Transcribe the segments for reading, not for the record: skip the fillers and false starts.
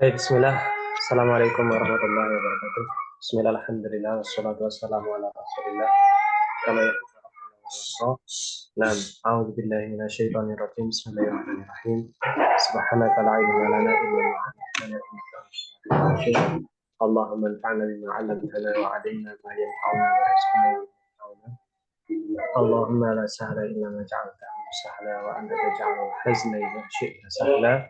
Baik, bismillah. Assalamualaikum warahmatullahi wabarakatuh. Bismillah, alhamdulillah, wassalatu wassalamu ala rasulillah. Kama yaqulu Naam, a'udzu billahi minasyaitonir rajim. Bismillahirrahmanirrahim. Subhanaka la ilma lana illa ma 'allamtana innaka antal hakim. Allahumma anfa'na bima 'allamtana wa 'allimna ma yanfa'una wa rizqna yanfa'una. Allahumma la sahla illa ma ja'altahu sahla wa anta taj'alul hazna idza syi'ta sahla.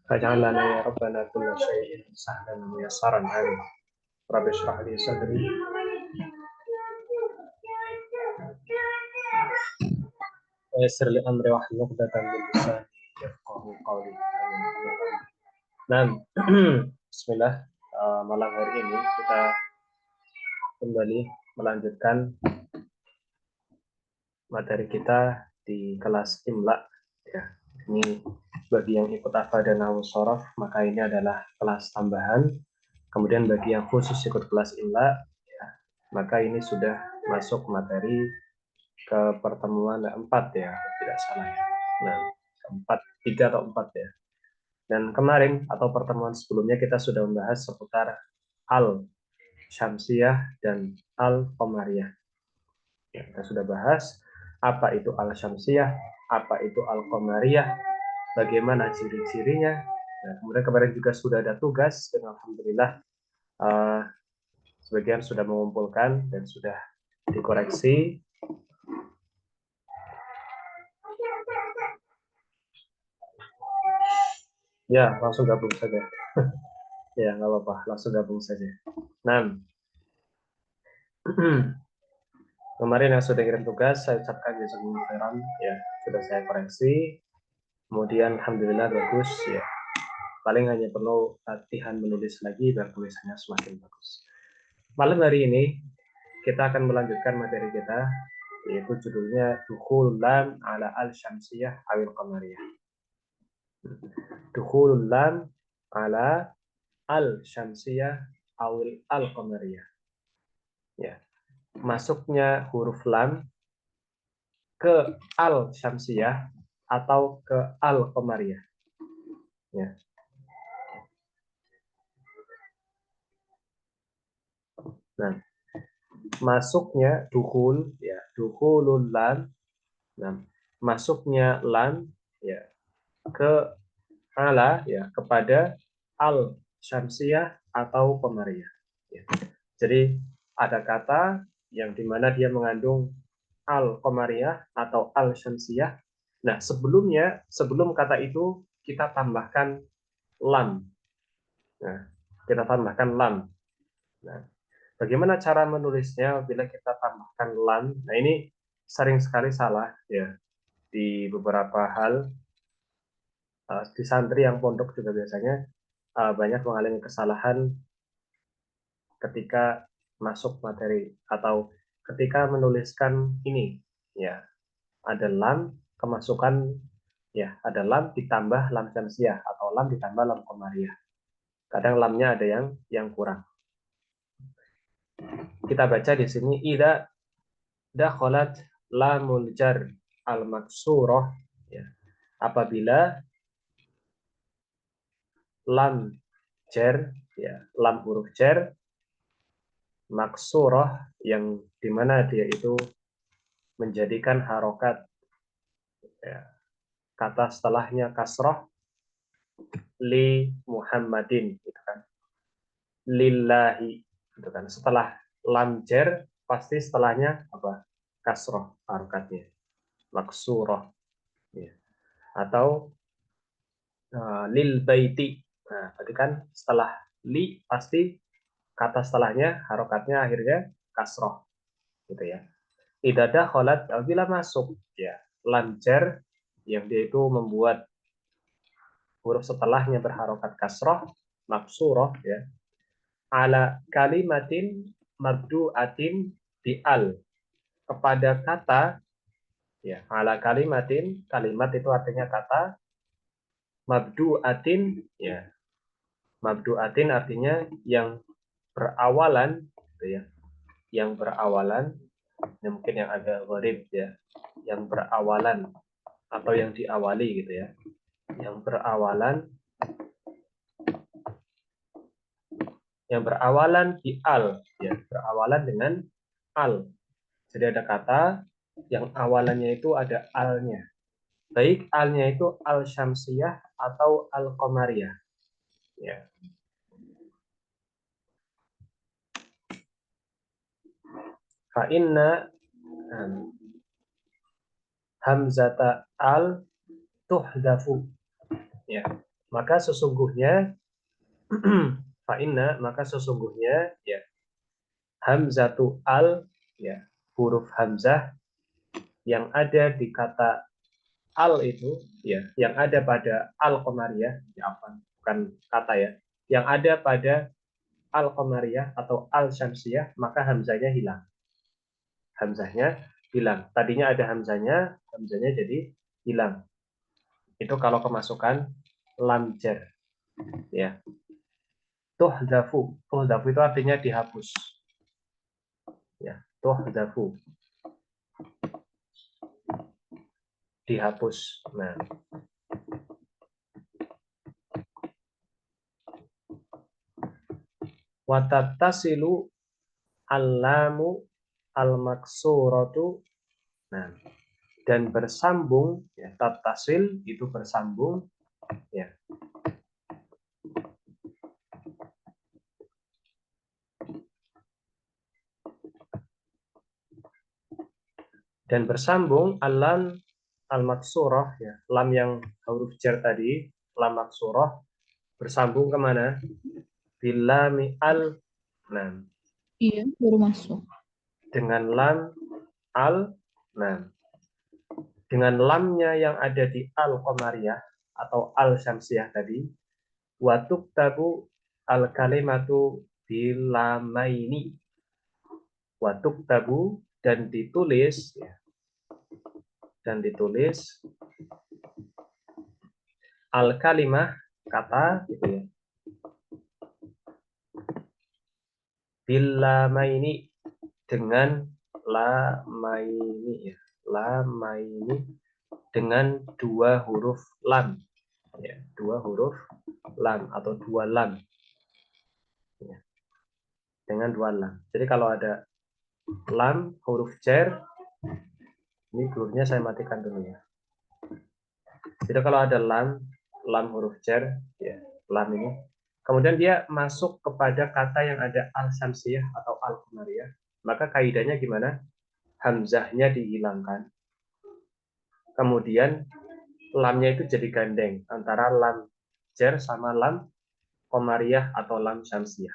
فاجعل لنا يا ربنا كل شيء سهلا ويسرا آمين رب اشرح لي صدري ويسر لي أمري واحلل عقدة من لساني يفقهوا قولي آمين. Nah, Bismillah, malam hari ini kita kembali melanjutkan materi kita di kelas Imla. Ya, ini bagi yang ikut hafal dan nahwu shorof, maka ini adalah kelas tambahan. Kemudian bagi yang khusus ikut kelas Imla, ya, maka ini sudah masuk materi ke pertemuan 4 ya, tidak salah ya. Nah, 3 atau 4 ya. Dan kemarin atau pertemuan sebelumnya kita sudah membahas seputar al-syamsiyah dan al-qamariyah. Ya, kita sudah bahas apa itu al-syamsiyah, apa itu al-qamariyah, bagaimana ciri-cirinya. Nah, kemudian kemarin juga sudah ada tugas dan alhamdulillah sebagian sudah mengumpulkan dan sudah dikoreksi. Ya, langsung gabung saja. Ya, nggak apa-apa, langsung gabung saja. Nah, kemarin yang sudah kirim tugas, saya ucapkan jazakumullah khairan, ya, sudah saya koreksi. Kemudian, alhamdulillah bagus, ya. Paling hanya perlu latihan menulis lagi, dan tulisannya semakin bagus. Malam hari ini, kita akan melanjutkan materi kita, yaitu judulnya Dukhul Lam ala al-Syamsiyah awil Qamariyah. Dukhul Lam ala al-Syamsiyah awil al-Qamariyah. Ya. Masuknya huruf lam ke al-Syamsiyah atau ke al-Qamariyah. Ya. Nah, masuknya dukhul, ya, dukhulul lam. Nah, masuknya lam, ya, ke ala, ya, kepada al-Syamsiyah atau Qamariyah. Ya. Jadi ada kata yang dimana dia mengandung al-Qamariyah atau al-Syamsiyah. Nah, sebelum kata itu kita tambahkan lam. Nah, kita tambahkan lam. Nah, bagaimana cara menulisnya bila kita tambahkan lam? Nah, ini sering sekali salah ya di beberapa hal. Di santri yang pondok juga biasanya banyak mengalami kesalahan ketika masuk materi atau ketika menuliskan ini, ya, ada lam kemasukan, ya, ada lam ditambah lam syamsiyah atau lam ditambah lam qamariyah. Kadang lamnya ada yang kurang. Kita baca di sini ida dakhalat lamul jar al maksurah, ya. Apabila lam jar, ya, lam huruf jar maksurah yang dimana dia itu menjadikan harokat, ya, kata setelahnya kasroh li Muhammadin, gitu kan, lillahi, gitu kan. Setelah lam jar pasti setelahnya apa? Kasroh harokatnya, maksurah, ya. Atau lil baiti. Nah, berarti kan setelah li pasti kata setelahnya harokatnya akhirnya kasroh, gitu ya. Idada kholat bila masuk, ya, lam jar yang dia itu membuat huruf setelahnya berharokat kasroh maksuroh, ya, ala kalimatin mabdu'atin di al, kepada kata, ya, ala kalimatin, kalimat itu artinya kata, mabdu'atin, ya, mabdu'atin artinya yang berawalan, gitu ya, yang berawalan, ya, mungkin yang agak gharib, ya, yang berawalan atau yang diawali, gitu ya, yang berawalan yang berawalan di al, ya, berawalan dengan al. Jadi ada kata yang awalannya itu ada alnya. Baik alnya itu al syamsiyah atau al qamariyah. Ya. Fa inna hamzata al tuhdafu. Ya. Maka sesungguhnya fa inna, maka sesungguhnya ya hamzatu al, ya, huruf hamzah yang ada di kata al itu, ya, yang ada pada al qamariyah, ya apa? Bukan kata ya. Yang ada pada al qamariyah atau al syamsiyah, maka hamzahnya hilang. Hamzahnya hilang. Tadinya ada hamzahnya jadi hilang. Itu kalau kemasukan lam jar, ya. Tuhdafu itu artinya dihapus. Ya, tuhdafu. Dihapus. Nah, watattasilu al-lamu al-maksuratu. Nah, dan bersambung, ya, tattasil itu bersambung, ya. Dan bersambung alam al-maksurah, ya, lam yang huruf jar tadi, lam maksurah bersambung kemana? Bilami al, nah, Iya, baru masuk. dengan lam al, nah, dengan lamnya yang ada di al qamariyah atau al syamsiyah tadi, watuk tabu al kalimatu bilamaini, watuk tabu, dan ditulis, ya, dan ditulis al kalimah, kata gitu ya, bilamaini, dengan lamaini, ya, lamaini, dengan dua huruf lam, ya, dua huruf lam atau dua lam, ya, dengan dua lam. Jadi kalau ada lam huruf jar, ini blurnya saya matikan dulu ya. Jadi kalau ada lam huruf jar, ya, lam ini, kemudian dia masuk kepada kata yang ada al syamsiyah atau al qamariyah, maka kaidahnya gimana? Hamzahnya dihilangkan, kemudian lamnya itu jadi gandeng antara lam jar sama lam qamariyah atau lam syamsiyah.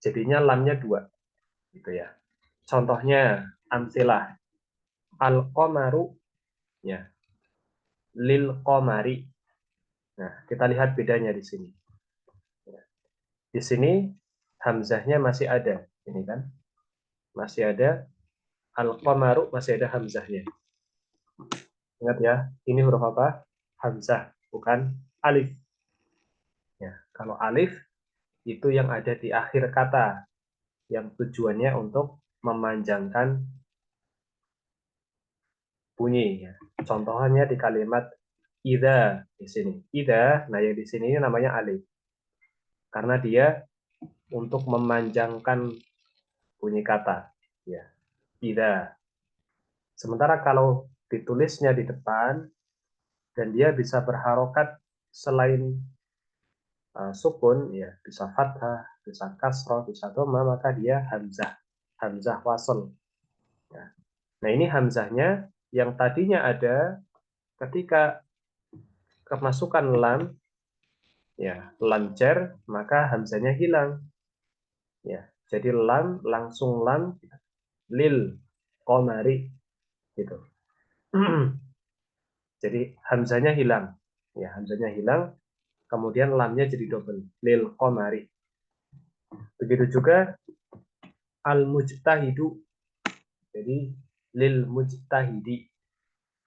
Jadinya lamnya dua, gitu ya. Contohnya amsilah al qamaru, ya, lil qamari. Nah, kita lihat bedanya di sini. Di sini hamzahnya masih ada, ini kan masih ada, al qamaru masih ada hamzahnya. Ingat ya, ini huruf apa? Hamzah, bukan alif. Ya, kalau alif itu yang ada di akhir kata, yang tujuannya untuk memanjangkan bunyi. Ya. Contohnya di kalimat ida di sini. Ida, nah yang di sini namanya alif. Karena dia untuk memanjangkan bunyi kata. Ya, ida. Sementara kalau ditulisnya di depan dan dia bisa berharokat selain sukun, ya, bisa fathah, bisa kasroh, bisa dhamma, maka dia hamzah wasl. Ya. Nah ini hamzahnya yang tadinya ada ketika kemasukan lam, ya, lam jar, maka hamzahnya hilang. Ya, jadi lam langsung lam lil qamari gitu. Jadi hamzahnya hilang. Ya, hamzahnya hilang, kemudian lamnya jadi double, lil qamari. Begitu juga al mujtahidu. Jadi lil mujtahidi.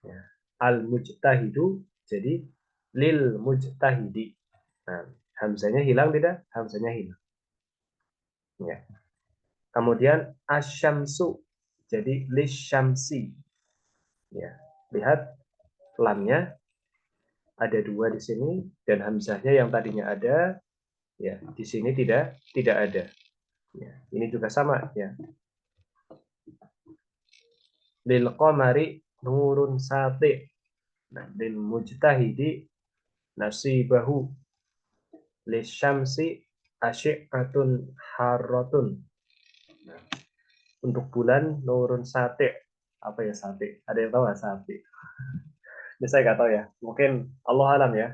Ya. Al mujtahidu jadi lil mujtahidi. Nah, hamzahnya hilang tidak? Hamzahnya hilang. Ya. Kemudian asyamsu jadi lisyamsi. Ya. Lihat lamnya ada dua di sini dan hamzahnya yang tadinya ada Ya, di sini tidak ada. Ya, ini juga sama ya. Lil qamari nurun sati. Nah, lil mujtahidi nasibahu. Lisyamsi asyi'atun harratun. Nah, untuk bulan nurun sate. Apa ya sate? Ada yang tahu nggak sate? Ini saya nggak tahu ya. Mungkin Allah alam ya.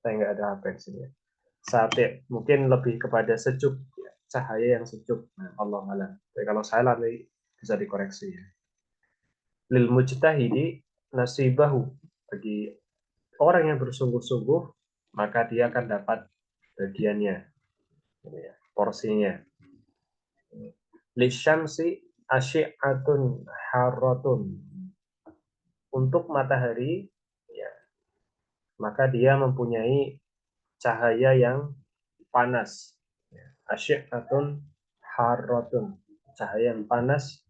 Saya nggak ada apa di sini. Sate mungkin lebih kepada sejuk, ya. Cahaya yang sejuk. Nah, Allah alam. Jadi kalau saya nanti bisa dikoreksi ya. Lil mujtahidi nasibahu, bagi orang yang bersungguh-sungguh maka dia akan dapat bagiannya, ya, porsinya. Lisyamsi asyi'atun harratun, untuk matahari ya, maka dia mempunyai cahaya yang panas. Asyi'atun harratun, cahaya yang panas,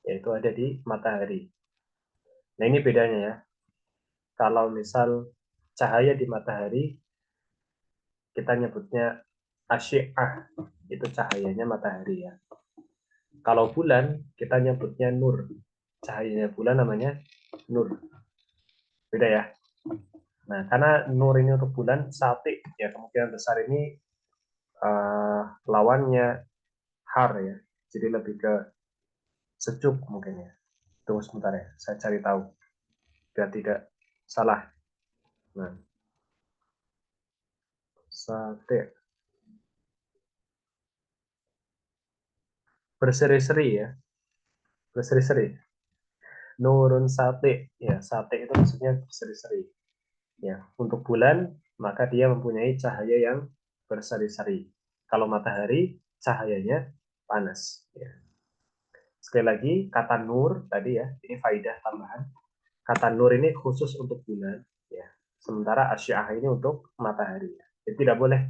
yaitu ada di matahari. Nah, ini bedanya ya. Kalau misal cahaya di matahari kita nyebutnya asyi'ah, itu cahayanya matahari ya. Kalau bulan kita nyebutnya nur, cahayanya bulan namanya nur. Beda ya. Nah, karena nur ini untuk bulan sati ya, kemungkinan besar ini lawannya har ya. Jadi lebih ke sejuk mungkin ya. Tunggu sebentar ya, saya cari tahu biar tidak salah. Nah, sate berseri-seri ya, berseri-seri. Nurun sate ya, sate itu maksudnya berseri-seri. Ya, untuk bulan maka dia mempunyai cahaya yang berseri-seri. Kalau matahari cahayanya panas. Ya. Sekali lagi kata nur tadi ya, ini faidah tambahan. Kata nur ini khusus untuk bulan. Ya. Sementara asy'ah ini untuk matahari. Jadi tidak boleh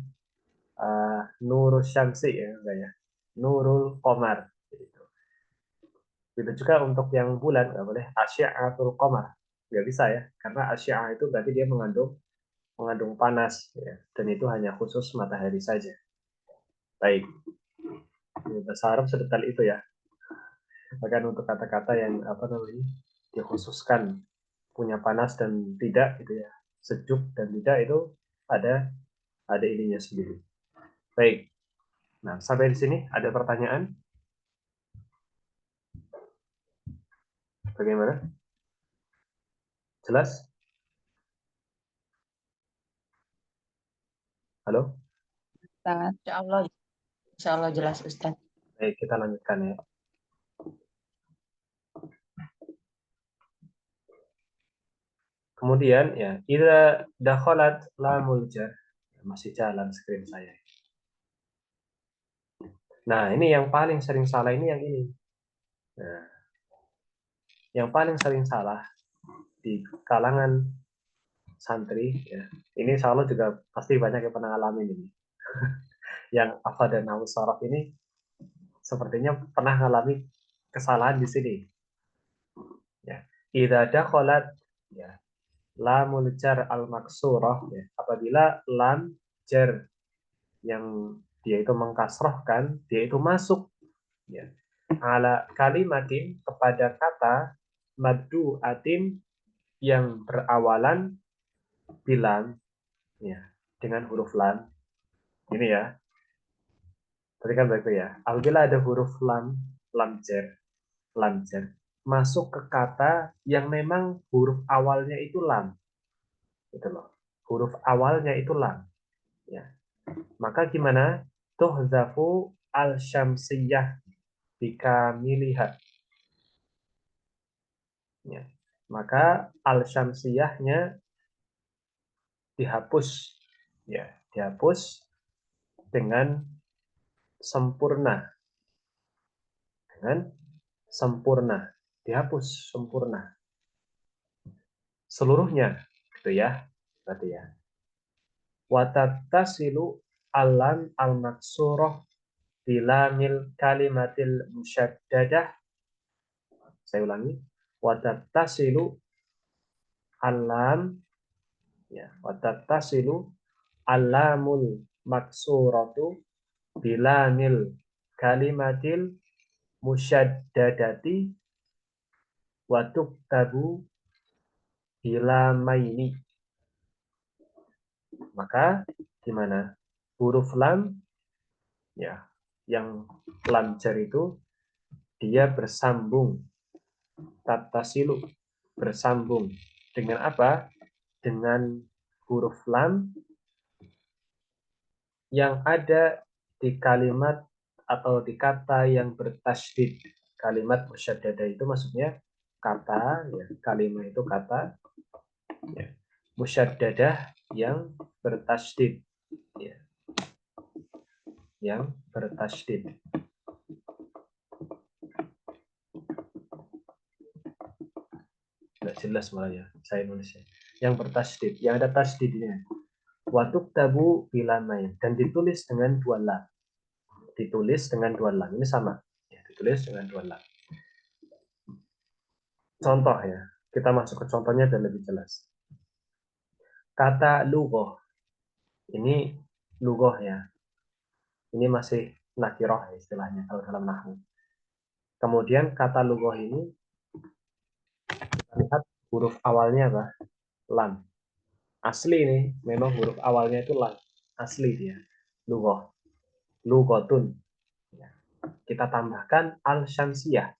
nurul syamsi ya, enggak ya. Nurul qamar. Gitu. Begitu juga untuk yang bulan nggak boleh asy'atul qamar. Nggak bisa ya, karena asy'ah itu berarti dia mengandung panas ya, dan itu hanya khusus matahari saja. Baik, bahasa Arab sedetail itu ya. Bahkan untuk kata-kata yang apa namanya dikhususkan punya panas dan tidak gitu ya, sejuk dan tidak, itu ada ininya sendiri. Baik, nah sampai di sini ada pertanyaan? Bagaimana? Jelas? Halo? Ustaz. Insya Allah jelas Ustaz. Baik, kita lanjutkan ya. Kemudian ya, idza dakhalat lamul jar. Masih jalan screen saya. Nah, ini yang paling sering salah ini yang ini. Nah, yang paling sering salah di kalangan santri ya. Ini insya Allah juga pasti banyak yang pernah ngalamin ini. Yang Afa dan Nahu Sorof ini sepertinya pernah mengalami kesalahan di sini. Ya. Idza dakhalat ya, lamul jar al maksurah ya. Apabila lam jar yang dia itu mengkasrohkan, dia itu masuk ya, ala kalimatin, kepada kata maddu atin yang berawalan bilam ya, dengan huruf lam. Ini ya. Tadi kan begitu ya. Apabila ada huruf lam jar masuk ke kata yang memang huruf awalnya itu lam, itu loh. Huruf awalnya itu lam. Ya. Maka gimana? Tuhzafu al syamsiyah bikamiliha. Ya. Maka al syamsiyahnya dihapus, ya, dihapus dengan sempurna, dengan sempurna, dihapus sempurna seluruhnya, gitu ya, berarti ya. Watattasilu alam al maksurah bilamil kalimatil musyaddadah. Saya ulangi, watattasilu alam ya, watattasilu alamul maksuratu bilamil kalimatil musyaddadati wa tuktabu bilamaini. Maka gimana? Huruf lam ya, yang lam jar itu dia bersambung, tattasilu, bersambung dengan apa? Dengan huruf lam yang ada di kalimat atau di kata yang bertasydid. Kalimat musyaddadah itu maksudnya kata, ya, kalimat itu kata, ya, musyaddadah yang bertasydid, ya, yang bertasydid. Nggak jelas malah ya, saya nulisnya. Yang bertasydid, yang ada tasydidnya. Watuk tabu bilamain, dan ditulis dengan dua lam. Ditulis dengan dua lam, ini sama. Ya, ditulis dengan dua lam. Contoh ya, kita masuk ke contohnya dan lebih jelas. Kata lugoh, ini lugoh ya. Ini masih nakiroh ya, istilahnya kalau dalam nahwu. Kemudian kata lugoh ini, kita lihat huruf awalnya apa? Lam. Asli ini, memang huruf awalnya itu lam. Asli dia. Lugoh. Lugotun. Ya. Kita tambahkan al-syamsiyah.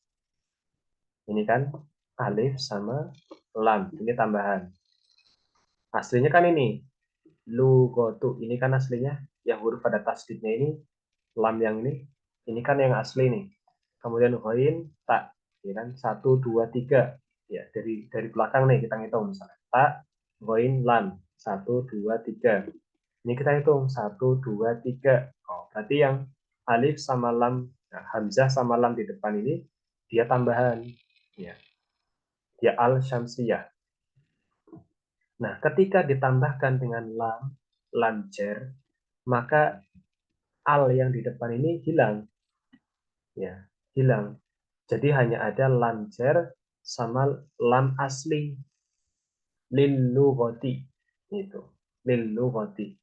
Ini kan alif sama lam. Ini tambahan. Aslinya kan ini. Lugotu. Ini kan aslinya. Yang huruf pada tasdidnya ini. Lam yang ini kan yang asli nih. Kemudian ghain tak, ya kan 1 2 3. Ya, dari belakang nih kita ngitung misalnya. Tak, ghain lam 1 2 3. Ini kita hitung 1 2 3. Oh, berarti yang alif sama lam, nah, hamzah sama lam di depan ini dia tambahan. Ya. Dia al syamsiyah. Nah, ketika ditambahkan dengan lam jar, maka al yang di depan ini hilang. Ya, hilang. Jadi hanya ada lam jar sama lam asli. Lil lughati. Itu. Lil lughati.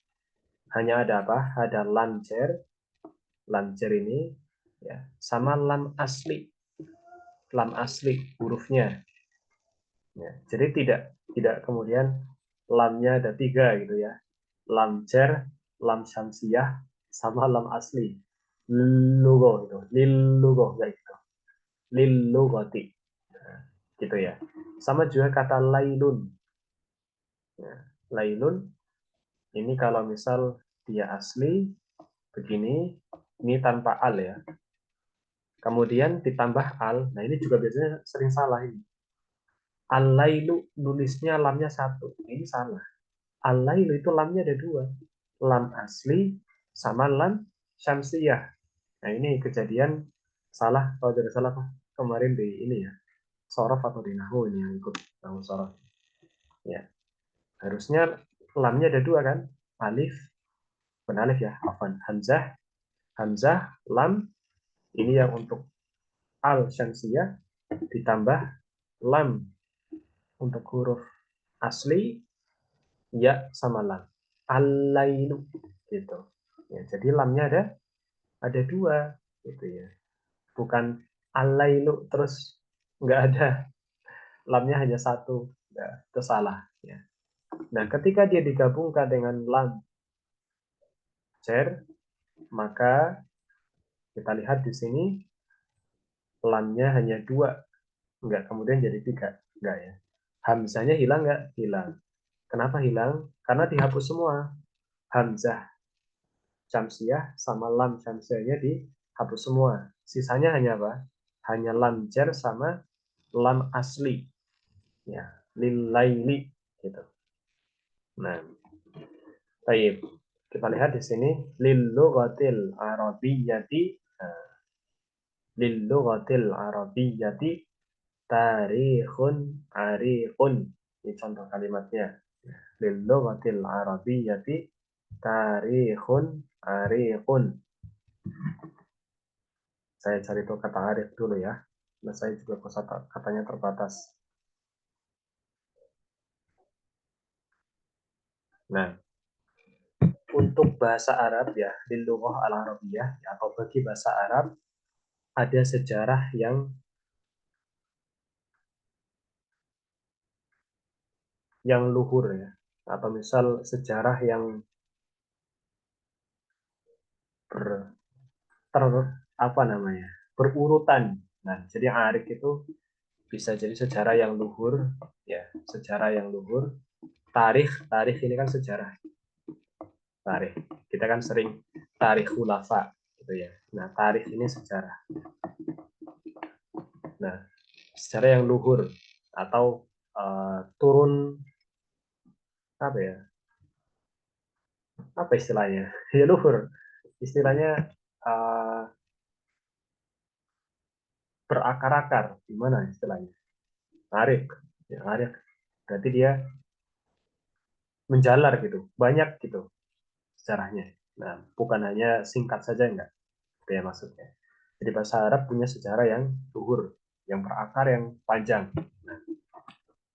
Hanya ada apa? Ada lam jar ini ya, sama lam asli hurufnya. Ya, jadi tidak kemudian lamnya ada 3 gitu ya. Lam jar, lam syamsiyah, sama lam asli. Lugo itu, lil lugo ya gitu. Lil lugoti. Nah, gitu ya. Sama juga kata lailun. Ya, lailun ini kalau misal dia asli begini, ini tanpa al ya. Kemudian ditambah al, nah ini juga biasanya sering salah ini. Al-lailu nulisnya lamnya 1, ini salah. Al-lailu itu lamnya ada 2, lam asli sama lam syamsiyah. Nah ini kejadian salah, kalau tidak salah kemarin di ini ya, sorof atau di nahwu ini yang ikut nahwu sorof. Ya, harusnya lamnya ada 2 kan, alif, bukan alif ya, afwan, hamzah, lam, ini yang untuk al syamsiyah, ditambah lam untuk huruf asli, ya sama lam. Al-lailu gitu. Ya, jadi lamnya ada 2 gitu ya. Bukan al-lailu terus nggak ada lamnya hanya 1. Nah, itu salah ya. Nah, ketika dia digabungkan dengan lam jar, maka kita lihat di sini lamnya hanya 2, enggak kemudian jadi 3, enggak ya. Hamzahnya hilang enggak? Hilang. Kenapa hilang? Karena dihapus semua. Hamzah syamsiyah sama lam syamsiyahnya dihapus semua. Sisanya hanya apa? Hanya lam jar sama lam asli. Ya, lillaili gitu. Nah, baik. Kita lihat di sini lil lughatil arabiyyati, lil lughatil arabiyyati tarikhun arikhun. Ini contoh kalimatnya. Lil lughatil arabiyyati tarikhun arikhun. Saya cari tuh kata arif dulu ya. Nah, saya juga katanya terbatas. Nah, untuk bahasa Arab ya, lil lughah al arabiyah ya, atau bagi bahasa Arab ada sejarah yang luhur ya, atau misal sejarah yang ber, ter, apa namanya, berurutan. Nah, jadi arik itu bisa jadi sejarah yang luhur ya, sejarah yang luhur. Tarikh ini kan sejarah. Tarikh kita kan sering tarikh khulafa gitu ya. Nah, tarikh ini sejarah. Nah, sejarah yang luhur atau turun, apa ya, apa istilahnya, ya luhur istilahnya, berakar-akar, gimana istilahnya, tarik ya, tarik berarti dia menjalar gitu, banyak gitu sejarahnya. Nah, bukan hanya singkat saja, enggak, itu ya maksudnya. Jadi bahasa Arab punya sejarah yang luhur, yang berakar, yang panjang. Nah,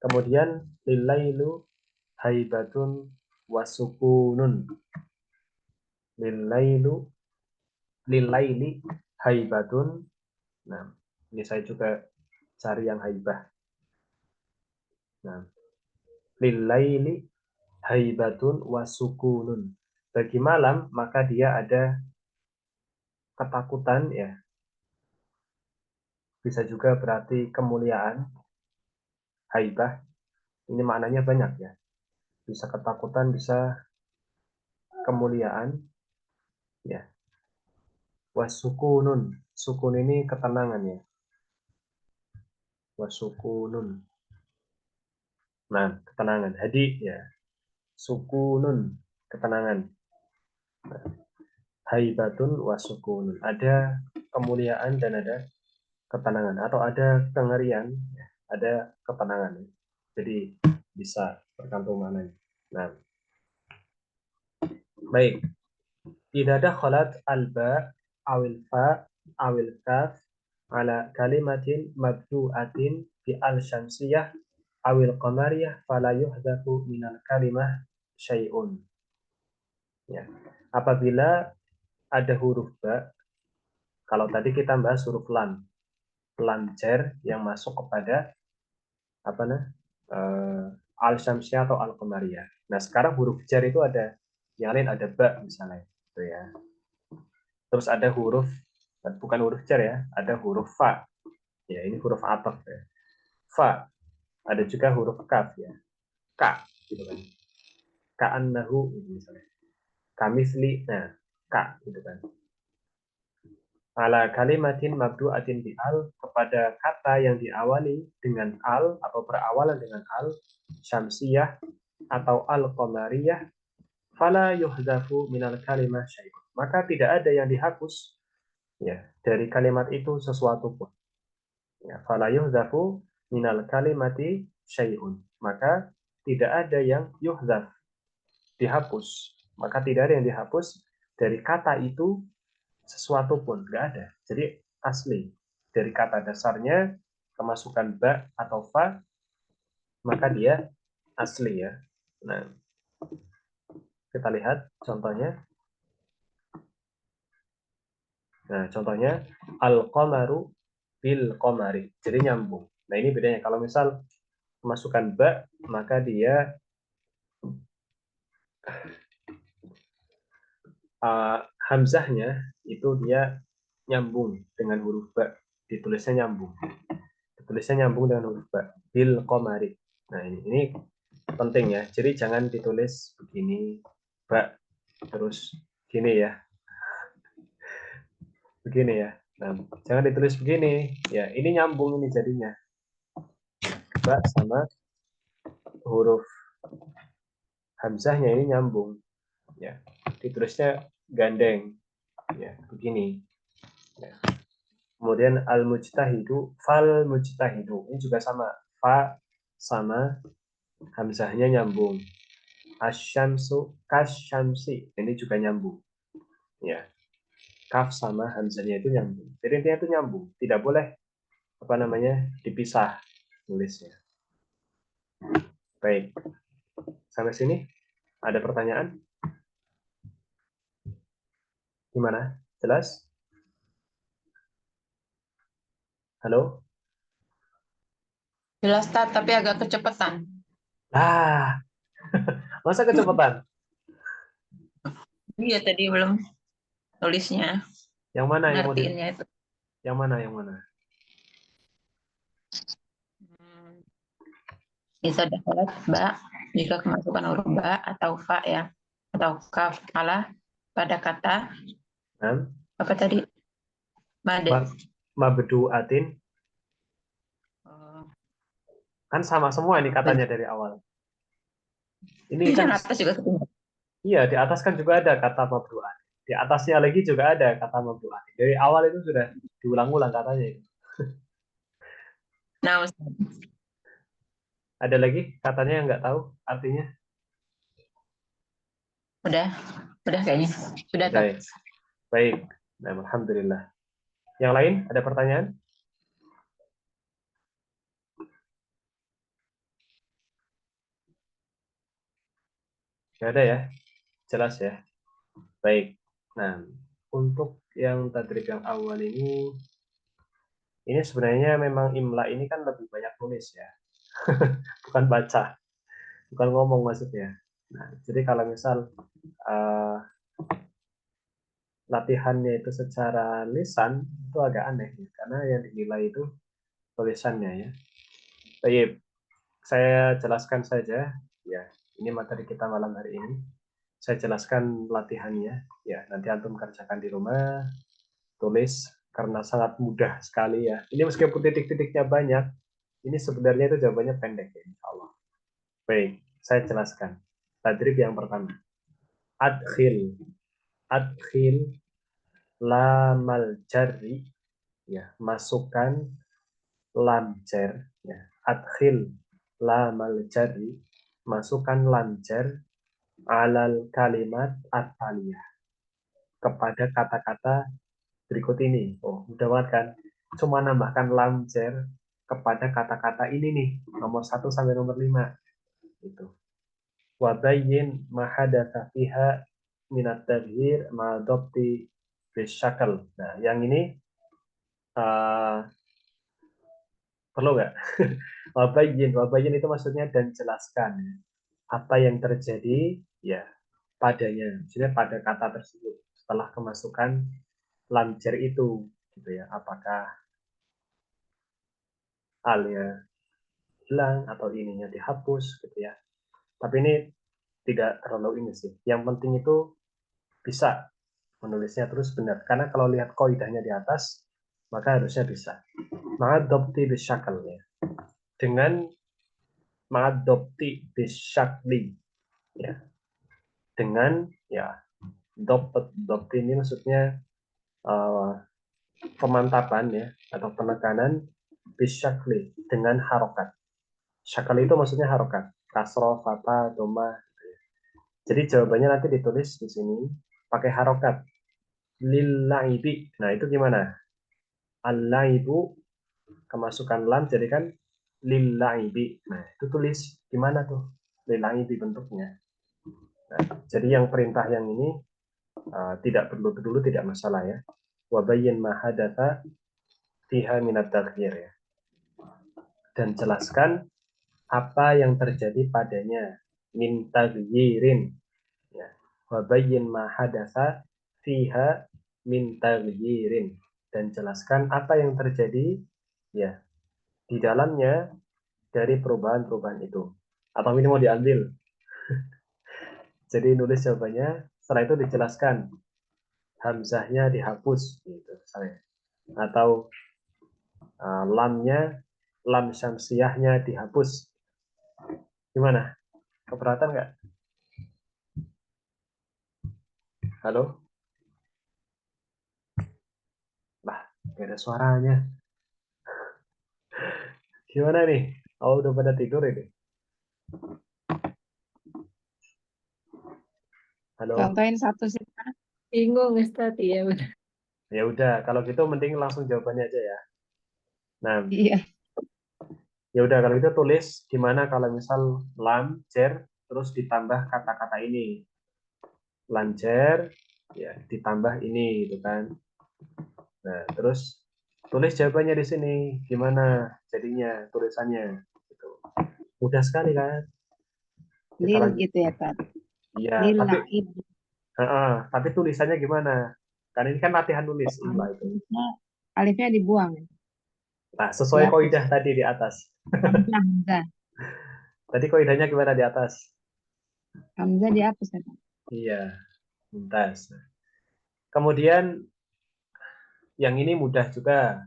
kemudian lilailu haibatun wasukunun. Lilailu lilaili haibatun. Nah, ini saya juga cari yang haibah. Nah, lilaili haibatun wasukunun. Bagi malam maka dia ada ketakutan ya. Bisa juga berarti kemuliaan. Haibah ini maknanya banyak ya. Bisa ketakutan, bisa kemuliaan ya. Wasukunun. Sukun ini ketenangan ya. Wasukunun. Nah, ketenangan. Hadi ya. Sukunun, ketenangan. Nah, haibatun wasukunun. Ada kemuliaan dan ada ketenangan, atau ada kengerian, ya, ada ketenangan. Jadi bisa tergantung mananya. Nah, baik. Idza dakhalat alba awil fa awil kaf ala kalimatin mabdu'atin bi al syamsiyah awil qamariyah fala yuhdhafu minal kalimah syai'un. Ya. Apabila ada huruf ba, kalau tadi kita bahas huruf lam, lam jar yang masuk kepada apa nah, al syamsiyah atau al qamariyah. Nah, sekarang huruf jar itu ada yang lain, ada ba misalnya, gitu ya. Terus ada huruf, bukan huruf jar ya, ada huruf fa. Ya, ini huruf ataf ya. Fa. Ada juga huruf kaf ya. Ka gitu kan. Ka'annahu misalnya. Kamisli, nah, ka gitu kan. Ala kalimatin mabdu'atin bi al, kepada kata yang diawali dengan al atau berawalan dengan al, syamsiyah atau al qamariyah, fala yuhdafu minal kalimah syai'un. Maka tidak ada yang dihapus ya dari kalimat itu sesuatu pun. Ya, fala yuhdafu minal kalimati syai'un. Maka tidak ada yang yuhdaf, dihapus. Maka tidak ada yang dihapus dari kata itu sesuatu pun, nggak ada. Jadi asli dari kata dasarnya, kemasukan ba atau fa, maka dia asli ya. Nah, kita lihat contohnya. Nah, contohnya al-qamaru bil qamari. Jadi nyambung. Nah, ini bedanya. Kalau misal kemasukan ba, maka dia hamzahnya itu dia nyambung dengan huruf ba. Ditulisnya nyambung. Ditulisnya nyambung dengan huruf ba. Bil qamari. Nah, ini penting ya. Jadi jangan ditulis begini, ba, terus gini ya. Begini ya. Nah, jangan ditulis begini. Ya, ini nyambung ini jadinya. Ba sama huruf hamzahnya ini nyambung. Ya, ditulisnya gandeng. Ya, begini. Ya. Kemudian al-mujtahidu, fal mujtahidu. Ini juga sama. Fa sama hamzahnya nyambung. Asyamsu kasyamsi. Ini juga nyambung. Ya. Kaf sama hamzahnya itu nyambung. Jadi intinya itu nyambung. Tidak boleh apa namanya dipisah tulisnya. Baik. Sampai sini ada pertanyaan? Gimana? Jelas? Halo? Jelas Tat, tapi agak kecepatan. Ah, masa kecepatan? Iya tadi belum tulisnya, Yang mana yang mau ngertiinnya itu. yang mana yang mana? Hmm, Bisa dapat ba jika kemasukan huruf ba atau fa ya, atau kaf alah pada kata Nah, apa tadi? Made. mabdu'atin Oh. kan sama semua ini katanya dari awal. Ini kan Yang atas juga ketemu. iya di atas kan juga ada kata mabdu'atin. Di atasnya lagi juga ada kata mabdu'atin. Dari awal itu sudah diulang-ulang katanya itu. Nah, Ustaz, Ada lagi katanya yang nggak tahu artinya? udah, udah kayaknya. Sudah Tat. Baik, baik. Nah, alhamdulillah. Yang lain ada pertanyaan? Nggak ada ya? Jelas ya? Baik. Nah, untuk yang tadrib yang awal ini sebenarnya memang imla ini kan lebih banyak nulis ya, bukan baca, bukan ngomong maksudnya. Nah, jadi kalau misal uh, latihannya itu secara lisan itu agak aneh ya, karena yang dinilai itu tulisannya ya. Baik, saya jelaskan saja ya. Ini materi kita malam hari ini. Saya jelaskan latihannya ya. Nanti antum kerjakan di rumah, tulis karena sangat mudah sekali ya. Ini meskipun titik-titiknya banyak, ini sebenarnya itu jawabannya pendek ya, insya Allah. Baik, saya jelaskan. Tadrib yang pertama. Adkhil. Adkhil lamal jarri. Ya, masukkan lam jar. Ya. Adkhil lamal jarri. Masukkan lam jar alal kalimat at-taliyah. Kepada kata-kata berikut ini. Oh, mudah banget kan? Cuma nambahkan lam jar kepada kata-kata ini nih. Nomor 1 sampai nomor 5. Itu. Wabayyin mahadatha fiha minat taghyir ma'adopti bisyakal. Nah, yang ini uh, perlu nggak? Wabayyin itu maksudnya dan jelaskan apa yang terjadi ya padanya, maksudnya pada kata tersebut setelah kemasukan lamjer itu, gitu ya. Apakah alnya hilang atau ininya dihapus, gitu ya. Tapi ini tidak terlalu ini sih. Yang penting itu bisa menulisnya terus benar. Karena kalau lihat koidahnya di atas, maka harusnya bisa. Ma'adopti bisyakal ya. Dengan ma'adopti bisyakli ya. Dengan ya dopti ini maksudnya uh, pemantapan ya atau penekanan bisyakli dengan harokat. Syakal itu maksudnya harokat. Kasro, fata, doma. Jadi jawabannya nanti ditulis di sini pakai harokat. Lilla'ibi. Nah itu gimana? Al-laibu kemasukan lam jadi kan lilla'ibi. Nah, itu tulis gimana tuh? Lilla'ibi bentuknya. Nah, jadi yang perintah yang ini tidak perlu dulu tidak masalah ya. Wabayyin mahadata fiha minat taghyir ya. Dan jelaskan apa yang terjadi padanya min taghyirin ya. Wabayyin mahadata fiha min taghyirin dan jelaskan apa yang terjadi ya di dalamnya dari perubahan-perubahan itu. Atau ini mau diambil. Jadi nulis jawabannya, setelah itu dijelaskan hamzahnya dihapus gitu misalnya. Atau lamnya, lam syamsiyahnya dihapus. Gimana? Keberatan nggak? Halo? Lah, nggak ada suaranya. Gimana nih? Oh, udah pada tidur ini. Halo? Contohin satu sih. Bingung, Ustaz. Iya, benar. Ya udah, kalau gitu mending langsung jawabannya aja ya. Nah, Iya. ya udah kalau itu tulis gimana kalau misal lam, cer, terus ditambah kata-kata ini. Lancer, Ya, ditambah ini gitu kan. Nah, terus tulis jawabannya di sini. Gimana jadinya tulisannya? Gitu. Mudah sekali kan? Kita Lil lanjut. gitu ya Kak. Iya, Lil tapi laib. tapi tulisannya gimana? Karena ini kan latihan nulis imla itu. Alifnya, alifnya dibuang. Nah, sesuai Dihapus. kaidah tadi di atas. Hamzah, Hamzah. Tadi kaidahnya gimana di atas? Hamzah dihapus ya Kak. Iya, mumtaz. Kemudian yang ini mudah juga.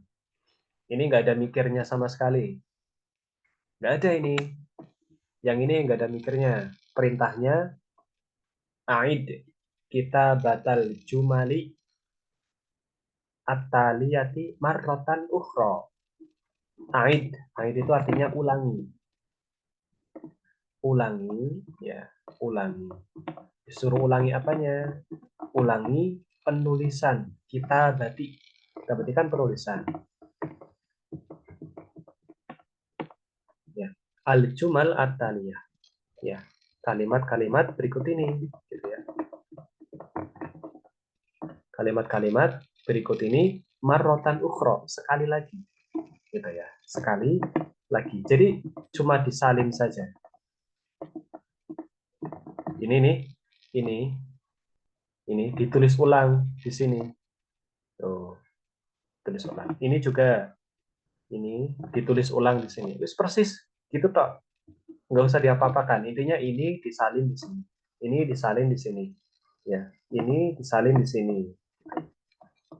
Ini nggak ada mikirnya sama sekali. Nggak ada ini. Yang ini nggak ada mikirnya. Perintahnya aid. Kita batal jumali at-taliyati marrotan ukhra. Aid. Aid itu artinya ulangi. Ulangi, ya, ulangi. Disuruh ulangi apanya? Ulangi penulisan. Kita berarti kan penulisan. Ya. Al-jumal at-taliyah. Ya, kalimat-kalimat berikut ini gitu ya. Kalimat-kalimat berikut ini marrotan ukhra, sekali lagi gitu ya, sekali lagi. Jadi cuma disalin saja. Ini nih, ini ditulis ulang di sini. Tuh, tulis ulang. Ini juga ini ditulis ulang di sini. Terus persis gitu toh. Nggak usah diapa-apakan. Intinya ini disalin di sini. Ini disalin di sini. Ya, ini disalin di sini.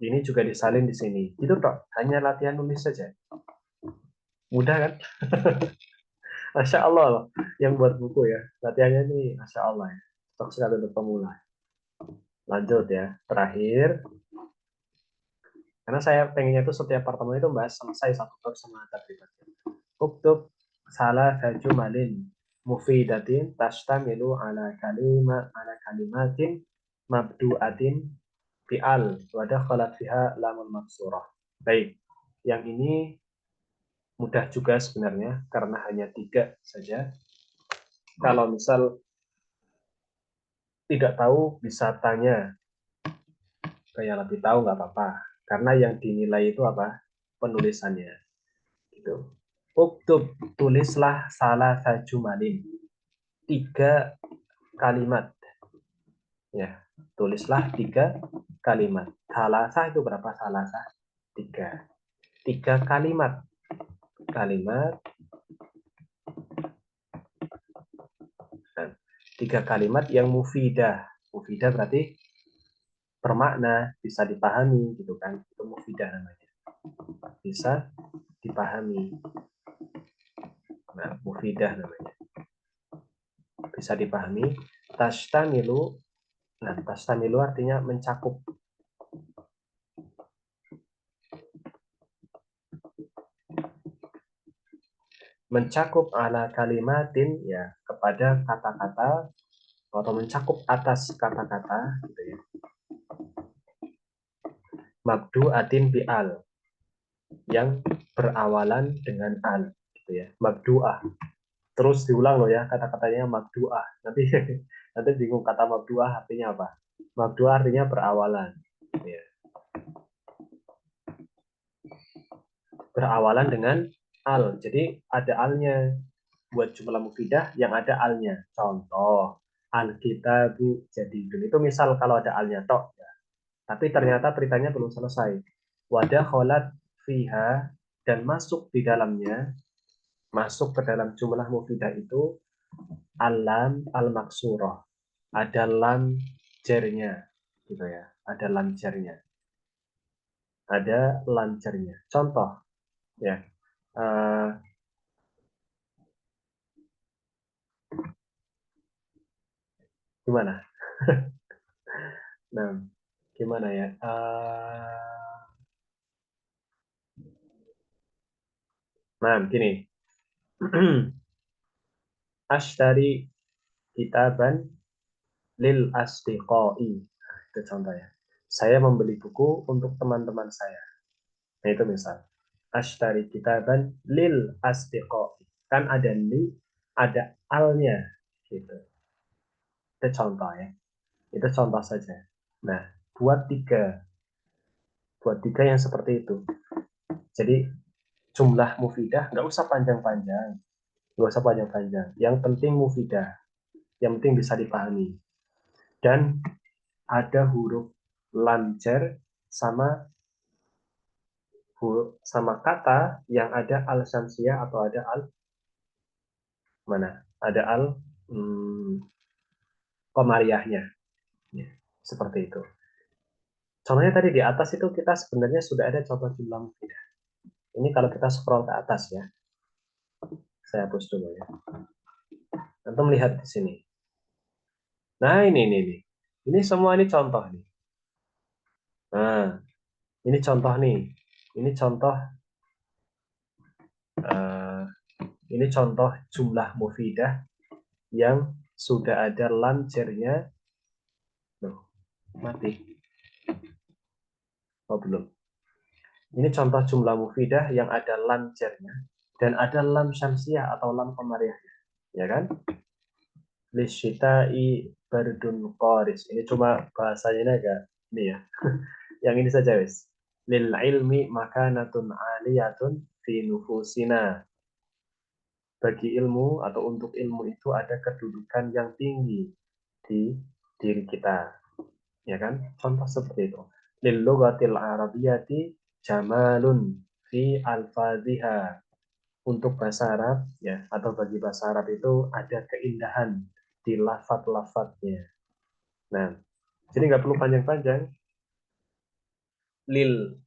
Ini juga disalin di sini. Itu toh, hanya latihan nulis saja. Mudah kan? Masya Allah loh. Yang buat buku ya. Latihannya ini Masya Allah ya. Cocok sekali untuk pemula. Lanjut ya. Terakhir. Karena saya pengennya itu setiap pertemuan itu bahas selesai satu bab sama tadribatnya. Uktub salah jumalin mufidatin tashtamilu ala kalimatin mabdu'atin fi'al wa dakhalat fiha lamul maksurah. Baik. Yang ini mudah juga sebenarnya karena hanya 3 saja. Kalau misal tidak tahu bisa tanya ke yang lebih tahu, nggak apa-apa. Karena yang dinilai itu apa? Penulisannya. Gitu. Uktub, tulislah salah jumalin. 3 kalimat. Ya, tulislah 3 kalimat. Salasah itu berapa salasah? 3. 3 kalimat. Kalimat. 3 kalimat yang mufidah. Mufidah berarti bermakna, bisa dipahami gitu kan. Itu mufidah namanya. Bisa dipahami. Nah, mufidah namanya. Bisa dipahami. Tashtamilu. Nah, tashtamilu artinya mencakup. Mencakup ala kalimatin ya kepada kata-kata atau mencakup atas kata-kata gitu ya. Mabdu'atin bi'al yang berawalan dengan al gitu ya. Mabdu'ah. Terus diulang loh ya kata-katanya mabdu'ah. Nanti nanti bingung kata mabdu'ah artinya apa? Mabdu'ah artinya berawalan gitu ya. Berawalan dengan al. Jadi ada alnya buat jumlah mufidah yang ada alnya. Contoh Alkitabu jadidun. Itu misal kalau ada alnya tok ya. Tapi ternyata beritanya belum selesai. Wadah kholat fiha dan masuk di dalamnya, masuk ke dalam jumlah mufidah itu alam al-maksurah. Ada lam jernya gitu ya. Ada lam jernya. Ada lam jernya. Contoh ya. Gimana? Nah, gimana ya? Nah, gini. Ashtari kitaban lil asdiqai. Nah, itu contohnya. Saya membeli buku untuk teman-teman saya. Nah, itu misal. Ashtari kitaban lil asdiqai. Kan ada li, ada alnya. Gitu. Itu contoh ya. Itu contoh saja. Nah, buat tiga yang seperti itu. Jadi jumlah mufidah nggak usah panjang-panjang, Yang penting mufidah, yang penting bisa dipahami. Dan ada huruf lam jar sama kata yang ada al syamsiyah atau ada al mana? Ada al qamariyahnya. Ya, seperti itu. Contohnya tadi di atas itu kita sebenarnya sudah ada contoh jumlah mufidah. Ini kalau kita scroll ke atas ya. Saya hapus dulu ya. Antum lihat di sini. Nah, ini. Ini semua ini contoh nih. Nah, ini contoh nih. Ini contoh jumlah mufidah yang sudah ada lam jarnya. Loh, mati. Oh, belum. Ini contoh jumlah mufidah yang ada lam jarnya dan ada lam syamsiyah atau lam qamariyahnya. Ya kan? Lisyita'i bardun qaris. Ini cuma bahasanya ini agak ini ya. Yang ini saja wis. Lil ilmi makanatun aliyatun fi nufusina. Bagi ilmu atau untuk ilmu itu ada kedudukan yang tinggi di diri kita. Ya kan? Contoh seperti itu. Lil lughatil arabiyyati jamalun fi alfaziha. Untuk bahasa Arab ya, atau bagi bahasa Arab itu ada keindahan di lafaz-lafaznya. Nah, jadi nggak perlu panjang-panjang. Lil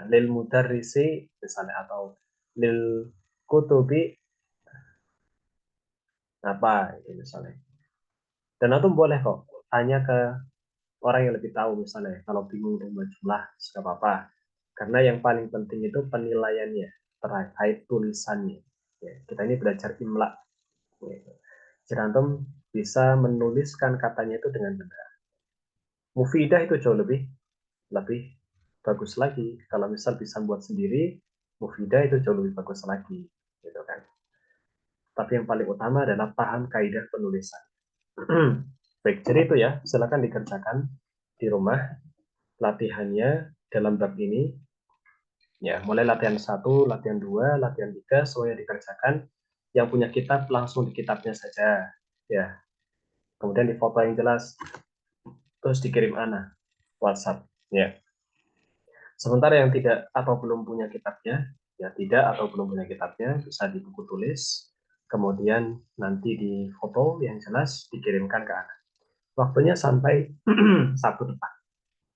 lil mudarrisi misalnya, atau lil kutubi apa itu misalnya. Dan itu boleh kok tanya ke orang yang lebih tahu misalnya. Kalau bingung dengan jumlah, nggak apa-apa. Karena yang paling penting itu penilaiannya terkait tulisannya. Ya, kita ini belajar imla. Jadi antum bisa menuliskan katanya itu dengan benar. Mufidah itu jauh lebih bagus lagi. Kalau misal bisa buat sendiri, mufidah itu jauh lebih bagus lagi, gitu kan. Tapi yang paling utama adalah paham kaidah penulisan. Baik, jadi itu ya, silakan dikerjakan di rumah latihannya dalam bab ini. Ya, mulai latihan 1, latihan 2, latihan 3, semuanya dikerjakan. Yang punya kitab langsung di kitabnya saja. Ya, kemudian di foto yang jelas, terus dikirim Ana WhatsApp. Ya. Sementara yang tidak atau belum punya kitabnya, ya tidak atau belum punya kitabnya, bisa di buku tulis, kemudian nanti di foto yang jelas dikirimkan ke Ana. Waktunya sampai Sabtu depan.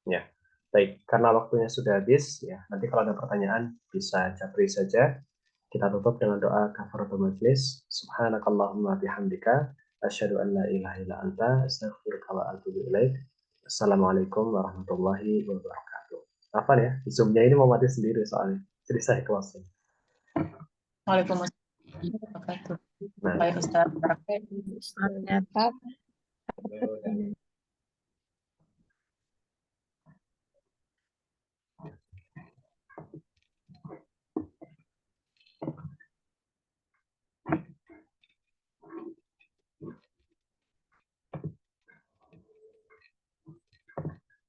Ya, baik. Karena waktunya sudah habis, ya nanti kalau ada pertanyaan bisa japri saja. Kita tutup dengan doa kafaratul majlis. Subhanakallahumma bihamdika asyhadu an la ilaha illa anta astaghfiruka wa atubu ilaik. Assalamualaikum warahmatullahi wabarakatuh. Apa ya? Zoom-nya ini mau mati sendiri soalnya. Jadi saya closing. Waalaikumsalam warahmatullahi wabarakatuh. Nah, Baik, Ustaz. Ternyata